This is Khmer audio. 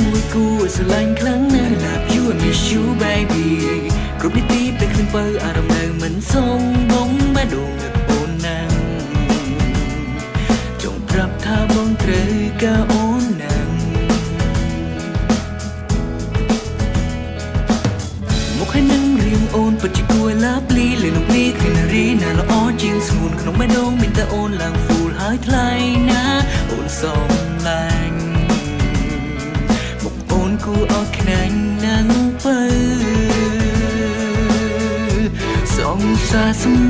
មួយគូស្រឡាញ់ខ្លាំងណាស់ Love you I miss you baby គ្រប់នីតិពេលឃើញបើអារម្មណ៍នៅមិនសមបងបែដងអូនណាំងចង់ប្រាប់ថាបងត្រូវការអូនណាំងមកឲ្យនឹងរៀងអូនពិតជាគួរឡាប់លីលើនោះនេះគឺនារីណាល្អជាងស្ងួនក្នុងបែដងមានតែអូនឡើង full ហើយថ្លៃណាអូនសមឡាញ់គូអត់ខ្នាញ់ណាំងបើសងសាស្